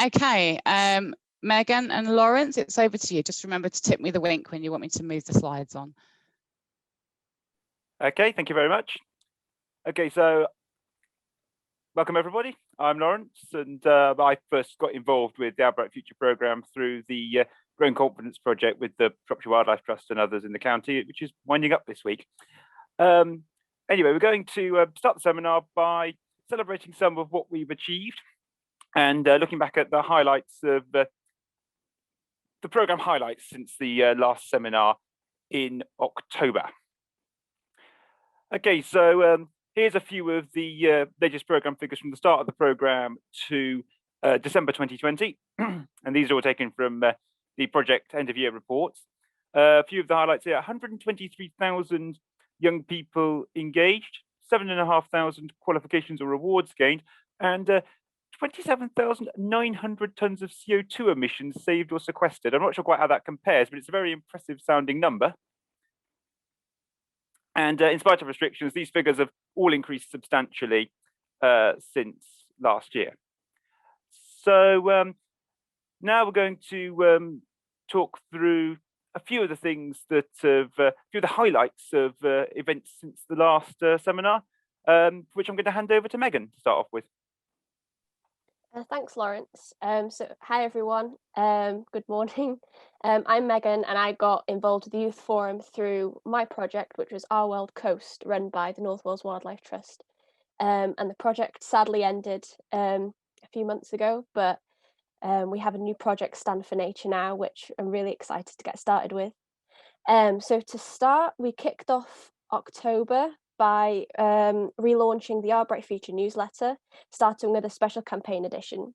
Okay, Megan and Laurence, it's over to you. Just remember to tip me the wink when you want me to move the slides on. Okay, thank you very much. Okay, so welcome everybody. I'm Laurence, and I first got involved with the Our Bright Future programme through the Growing Confidence project with the Shropshire Wildlife Trust and others in the county, which is winding up this week. Anyway, we're going to start the seminar by celebrating some of what we've achieved and looking back at the highlights of the programme highlights since the last seminar in October. Okay, so here's a few of the latest programme figures from the start of the programme to December 2020. And these are all taken from the project end of year reports. A few of the highlights here: 123,000 young people engaged, 7,500 qualifications or awards gained, and 27,900 tonnes of CO2 emissions saved or sequestered. I'm not sure quite how that compares, but it's a very impressive sounding number. And in spite of restrictions, these figures have all increased substantially since last year. So now we're going to talk through a few of the things that have, a few of the highlights of events since the last seminar, which I'm going to hand over to Megan to start off with. Thanks, Laurence. So hi everyone, good morning. I'm Megan, and I got involved with the Youth Forum through my project, which was Our World Coast, run by the North Wales Wildlife Trust. And the project sadly ended a few months ago, but we have a new project, Stand for Nature, now, which I'm really excited to get started with. So to start, we kicked off October by relaunching the Our Bright Future newsletter, starting with a special campaign edition.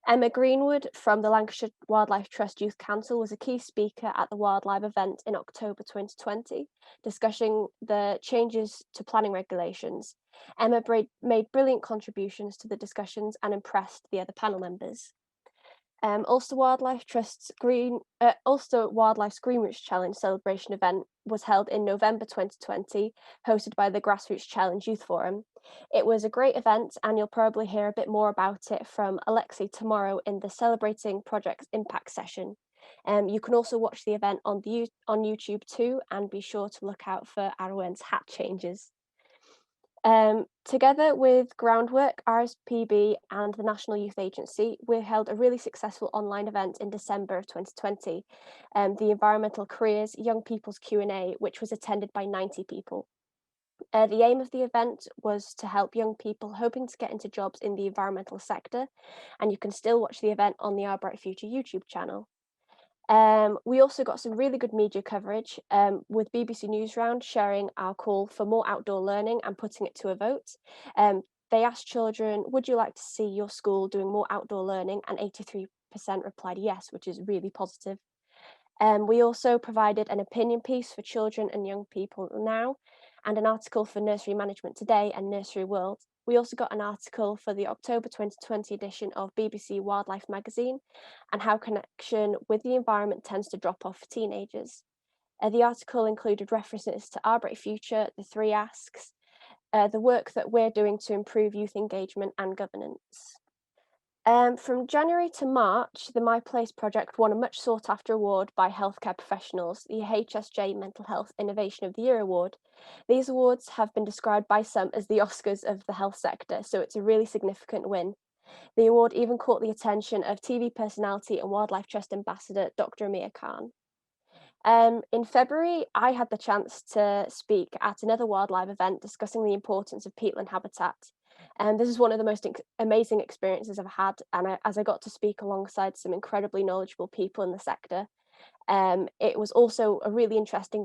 Emma Greenwood from the Lancashire Wildlife Trust Youth Council was a key speaker at the Wildlife event in October 2020, discussing the changes to planning regulations. Emma made brilliant contributions to the discussions and impressed the other panel members. Ulster Wildlife's Green Routes Challenge celebration event was held in November 2020, hosted by the Grassroots Challenge Youth Forum. It was a great event, and you'll probably hear a bit more about it from Alexei tomorrow in the Celebrating Projects Impact session. You can also watch the event on YouTube too, and be sure to look out for Arwen's hat changes. Together with Groundwork, RSPB and the National Youth Agency, we held a really successful online event in December of 2020, the Environmental Careers Young People's Q&A, which was attended by 90 people. The aim of the event was to help young people hoping to get into jobs in the environmental sector, and you can still watch the event on the Our Bright Future YouTube channel. We also got some really good media coverage with BBC Newsround sharing our call for more outdoor learning and putting it to a vote. They asked children, would you like to see your school doing more outdoor learning? And 83% replied yes, which is really positive. We also provided an opinion piece for children and young people now, and an article for Nursery Management Today and Nursery World. We also got an article for the October 2020 edition of BBC Wildlife magazine, and how connection with the environment tends to drop off for teenagers. The article included references to Our Bright Future, the 3 asks, the work that we're doing to improve youth engagement and governance. From January to March, the My Place project won a much sought after award by healthcare professionals, the HSJ Mental Health Innovation of the Year Award. These awards have been described by some as the Oscars of the health sector, so it's a really significant win. The award even caught the attention of TV personality and Wildlife Trust Ambassador Dr. Amir Khan. In February, I had the chance to speak at another wildlife event discussing the importance of peatland habitat. And this is one of the most amazing experiences I've had, and as I got to speak alongside some incredibly knowledgeable people in the sector. It was also a really interesting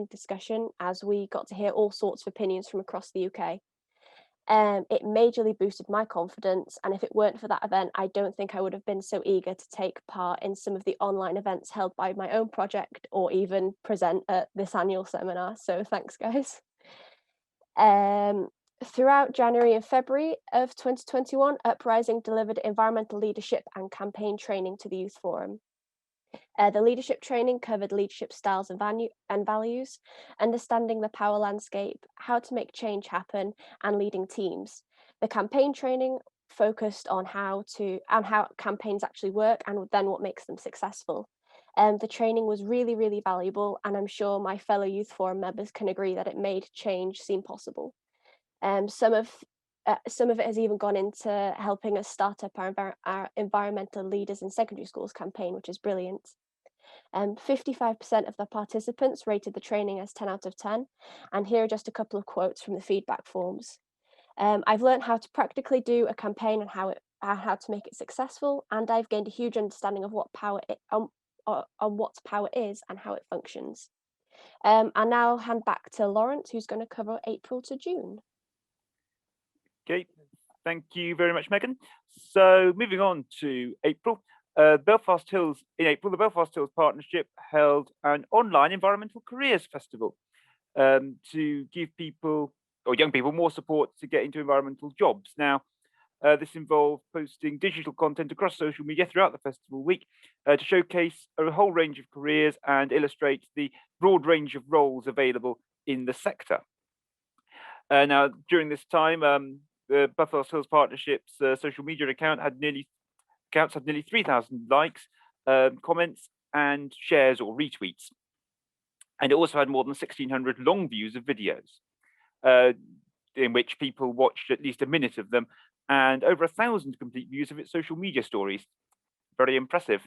discussion as we got to hear all sorts of opinions from across the UK. It majorly boosted my confidence, and if it weren't for that event, I don't think I would have been so eager to take part in some of the online events held by my own project, or even present at this annual seminar. So thanks, guys. Throughout January and February of 2021, Uprising delivered environmental leadership and campaign training to the Youth Forum. The leadership training covered leadership styles and values, understanding the power landscape, how to make change happen, and leading teams. The campaign training focused on how campaigns actually work and then what makes them successful. The training was really, really valuable, and I'm sure my fellow Youth Forum members can agree that it made change seem possible. Some of it has even gone into helping us start up our environmental leaders in secondary schools campaign, which is brilliant. 55% of the participants rated the training as 10 out of 10, and here are just a couple of quotes from the feedback forms. I've learned how to practically do a campaign and how to make it successful, and I've gained a huge understanding of what power is and how it functions. And now I'll hand back to Laurence, who's going to cover April to June. Okay, thank you very much, Megan. So moving on to April, Belfast Hills. In April, the Belfast Hills Partnership held an online environmental careers festival to give people or young people more support to get into environmental jobs. Now, this involved posting digital content across social media throughout the festival week to showcase a whole range of careers and illustrate the broad range of roles available in the sector. Now, during this time, the Belfast Hills Partnership's social media account had nearly 3,000 likes, comments, and shares or retweets. And it also had more than 1,600 long views of videos, in which people watched at least a minute of them, and over 1,000 complete views of its social media stories. Very impressive.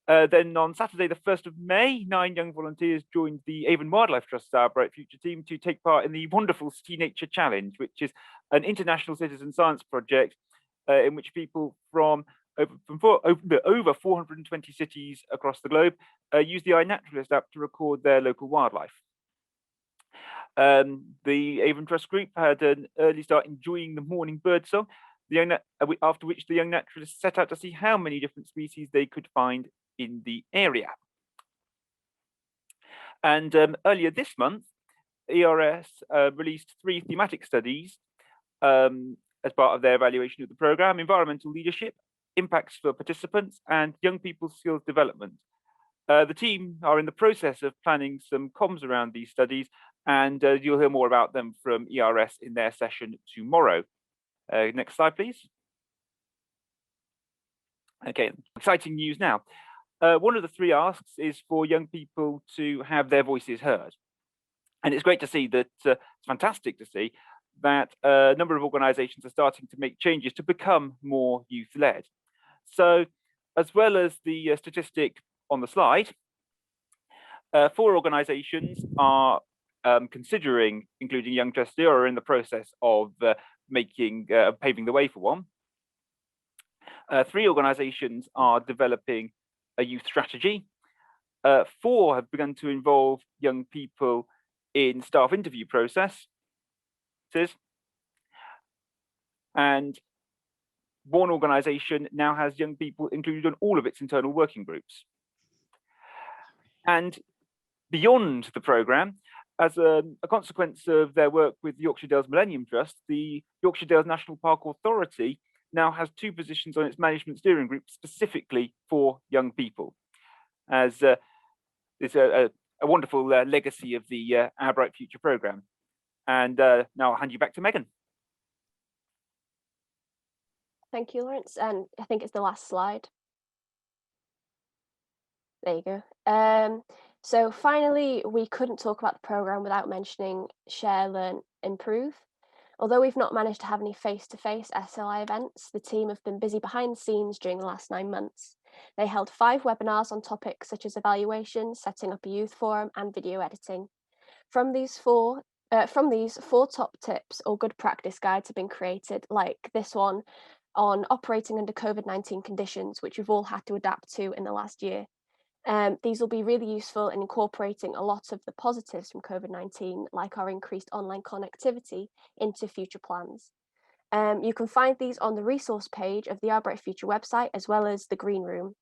Then on Saturday, the 1st of May, 9 young volunteers joined the Avon Wildlife Trust's Our Bright Future team to take part in the wonderful Sea Nature Challenge, which is an international citizen science project in which people from over 420 cities across the globe use the iNaturalist app to record their local wildlife. The Avon Trust group had an early start enjoying the morning bird song, after which the young naturalists set out to see how many different species they could find in the area. And earlier this month, ERS released 3 thematic studies as part of their evaluation of the programme: environmental leadership, impacts for participants, and young people's skills development. The team are in the process of planning some comms around these studies, and you'll hear more about them from ERS in their session tomorrow. Next slide, please. Okay, exciting news now. One of the 3 asks is for young people to have their voices heard. And it's great to see that, it's fantastic to see that a number of organisations are starting to make changes to become more youth-led. So, as well as the statistic on the slide, 4 organisations are considering including young trustees, or are in the process of paving the way for one. 3 organisations are developing a youth strategy. 4 have begun to involve young people in staff interview processes. And 1 organisation now has young people included on all of its internal working groups. And beyond the programme, as a consequence of their work with the Yorkshire Dales Millennium Trust, the Yorkshire Dales National Park Authority now has 2 positions on its management steering group specifically for young people, as it's a wonderful legacy of the Our Bright Future programme. And now I'll hand you back to Megan. Thank you, Laurence. And I think it's the last slide. There you go. So finally, we couldn't talk about the programme without mentioning Share, Learn, Improve. Although we've not managed to have any face-to-face SLI events, the team have been busy behind the scenes during the last 9 months. They held 5 webinars on topics such as evaluation, setting up a youth forum, and video editing. From these 4 top tips or good practice guides have been created, like this one on operating under COVID-19 conditions, which we've all had to adapt to in the last year. These will be really useful in incorporating a lot of the positives from COVID-19, like our increased online connectivity, into future plans. You can find these on the resource page of the Our Bright Future website, as well as the Green Room.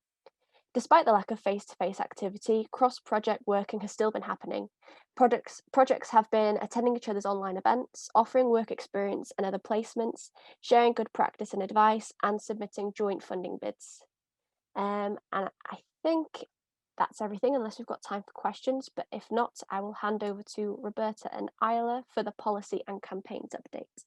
Despite the lack of face-to-face activity, cross-project working has still been happening. Projects have been attending each other's online events, offering work experience and other placements, sharing good practice and advice, and submitting joint funding bids. And I think that's everything, unless we've got time for questions. But if not, I will hand over to Roberta and Isla for the policy and campaigns update.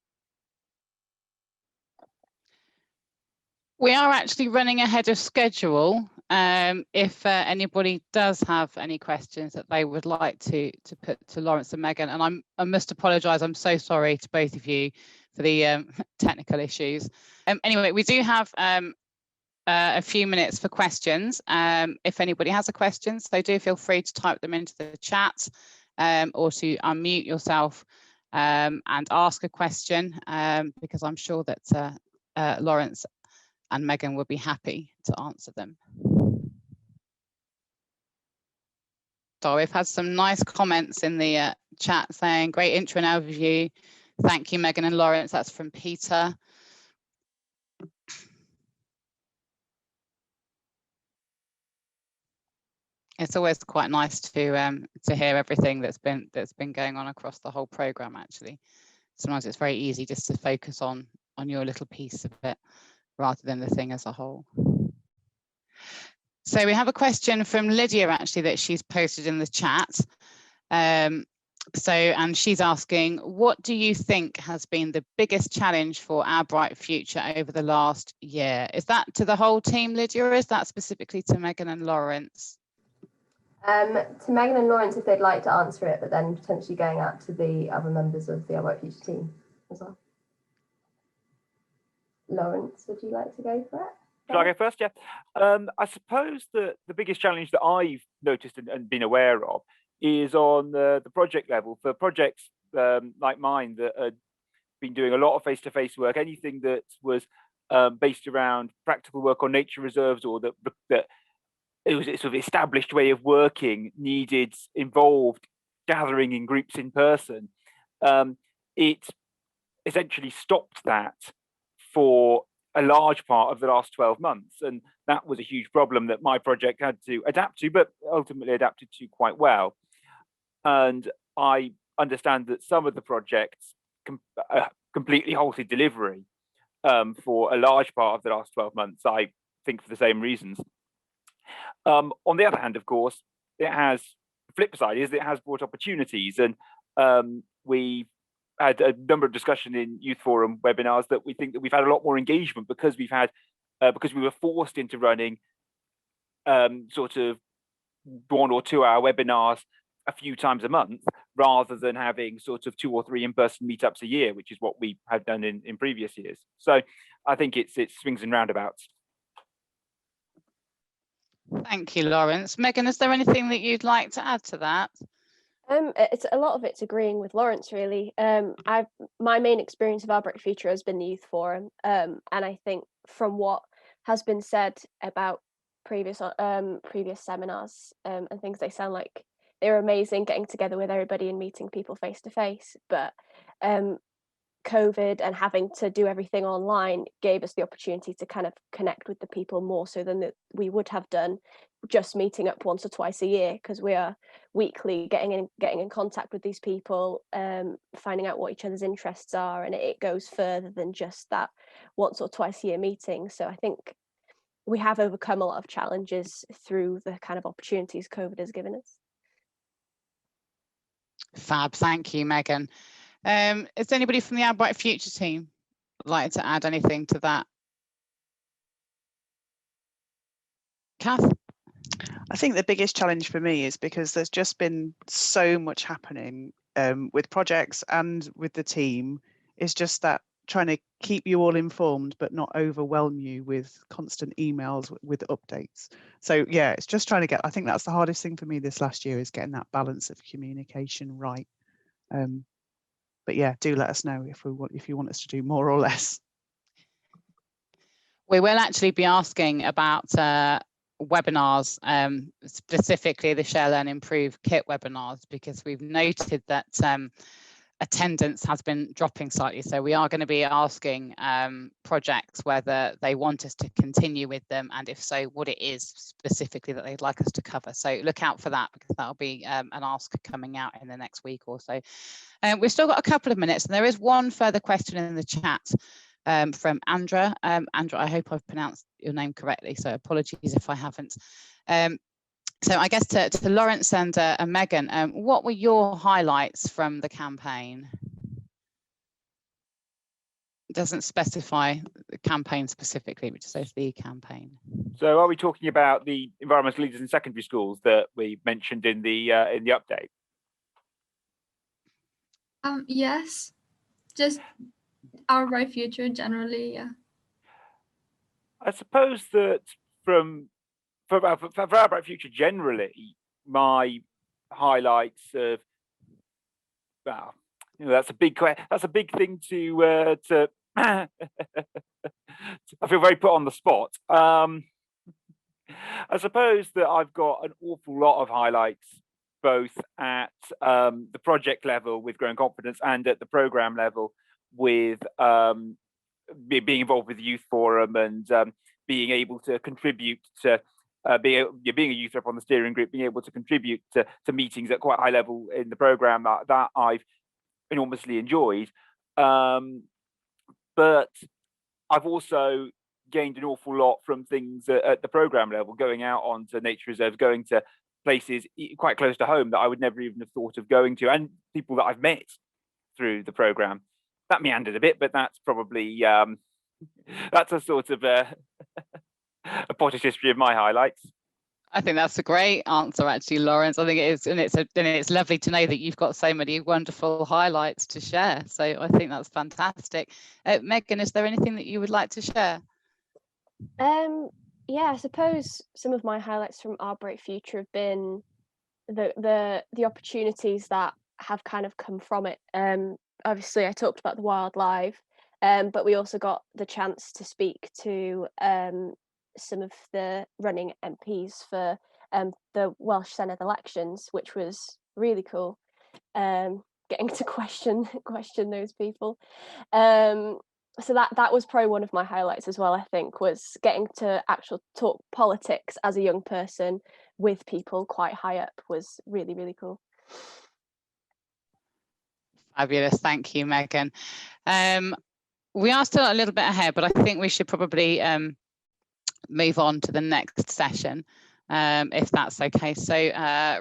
We are actually running ahead of schedule. If anybody does have any questions that they would like to put to Laurence and Megan, and I must apologise, I'm so sorry to both of you for the technical issues. Anyway, we do have a few minutes for questions. If anybody has a question, so do feel free to type them into the chat or to unmute yourself and ask a question, because I'm sure that Laurence and Megan will be happy to answer them. So we've had some nice comments in the chat saying, great intro and overview. Thank you, Megan and Laurence. That's from Peter. It's always quite nice to hear everything that's been going on across the whole program. Actually, sometimes it's very easy just to focus on your little piece of it rather than the thing as a whole. So we have a question from Lydia actually that she's posted in the chat. And she's asking, what do you think has been the biggest challenge for Our Bright Future over the last year? Is that to the whole team, Lydia, or is that specifically to Megan and Laurence? To Megan and Laurence, if they'd like to answer it, but then potentially going out to the other members of the Our Bright Future team as well. Laurence, would you like to go for it? Shall I go first? Yeah. I suppose the biggest challenge that I've noticed and been aware of is on the project level. For projects like mine that have been doing a lot of face-to-face work, anything that was based around practical work on nature reserves, or that it was a sort of established way of working, involved gathering in groups in person. It essentially stopped that for a large part of the last 12 months. And that was a huge problem that my project had to adapt to, but ultimately adapted to quite well. And I understand that some of the projects completely halted delivery for a large part of the last 12 months, I think for the same reasons. On the other hand, of course, the flip side is it has brought opportunities. And we had a number of discussion in Youth Forum webinars that we think that we've had a lot more engagement because we were forced into running sort of 1 or 2 hour webinars a few times a month, rather than having sort of 2 or 3 in-person meetups a year, which is what we have done in previous years. So I think it swings and roundabouts. Thank you, Laurence. Megan, is there anything that you'd like to add to that? It's a lot of it's agreeing with Laurence, really. My main experience of Our Bright Future has been the Youth Forum, and I think from what has been said about previous seminars and things, they sound like they were amazing, getting together with everybody and meeting people face to face. But COVID and having to do everything online gave us the opportunity to kind of connect with the people more so than that we would have done just meeting up once or twice a year, because we are weekly getting in contact with these people, finding out what each other's interests are, and it goes further than just that once or twice a year meeting. So I think we have overcome a lot of challenges through the kind of opportunities COVID has given us. Fab, thank you, Megan. Is anybody from the Our Bright Future team like to add anything to that? Kath? I think the biggest challenge for me is because there's just been so much happening with projects and with the team, is just that trying to keep you all informed but not overwhelm you with constant emails with updates. So yeah, it's just trying to I think that's the hardest thing for me this last year, is getting that balance of communication right. But yeah, do let us know if you want us to do more or less. We will actually be asking about webinars, specifically the Share, Learn, Improve kit webinars, because we've noted that attendance has been dropping slightly. So we are going to be asking projects whether they want us to continue with them, and if so, what it is specifically that they'd like us to cover. So look out for that, because that'll be an ask coming out in the next week or so. We've still got a couple of minutes, and there is one further question in the chat from Andra. Andra, I hope I've pronounced your name correctly, so apologies if I haven't. So I guess to Laurence and Megan, what were your highlights from the campaign? doesn't specify the campaign specifically, which says the campaign. So are we talking about the environmental leaders in secondary schools that we mentioned in the update? Yes, just Our Bright Future generally, yeah. I suppose that for Our Bright Future generally, my highlights of, well, that's a big thing to I feel very put on the spot. I suppose that I've got an awful lot of highlights, both at the project level with Growing Confidence and at the program level with being involved with the Youth Forum and being able to contribute to being a youth rep on the steering group, being able to contribute to meetings at quite high level in the program that I've enormously enjoyed. But I've also gained an awful lot from things at the program level, going out onto nature reserves, going to places quite close to home that I would never even have thought of going to, and people that I've met through the program. That meandered a bit, but that's probably that's a sort of a potted history of my highlights. I think that's a great answer, actually, Laurence. I think it is, and it's lovely to know that you've got so many wonderful highlights to share. So I think that's fantastic. Megan, is there anything that you would like to share? Yeah, I suppose some of my highlights from Our Bright Future have been the opportunities that have kind of come from it. Obviously, I talked about the wildlife, but we also got the chance to speak to some of the running MPs for the Welsh Senedd elections, which was really cool. Getting to question those people. So that was probably one of my highlights as well, I think, was getting to actually talk politics as a young person with people quite high up was really, really cool. Fabulous. Thank you, Megan. We are still a little bit ahead, but I think we should probably move on to the next session, if that's okay. So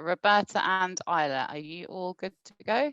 Roberta and Isla, are you all good to go?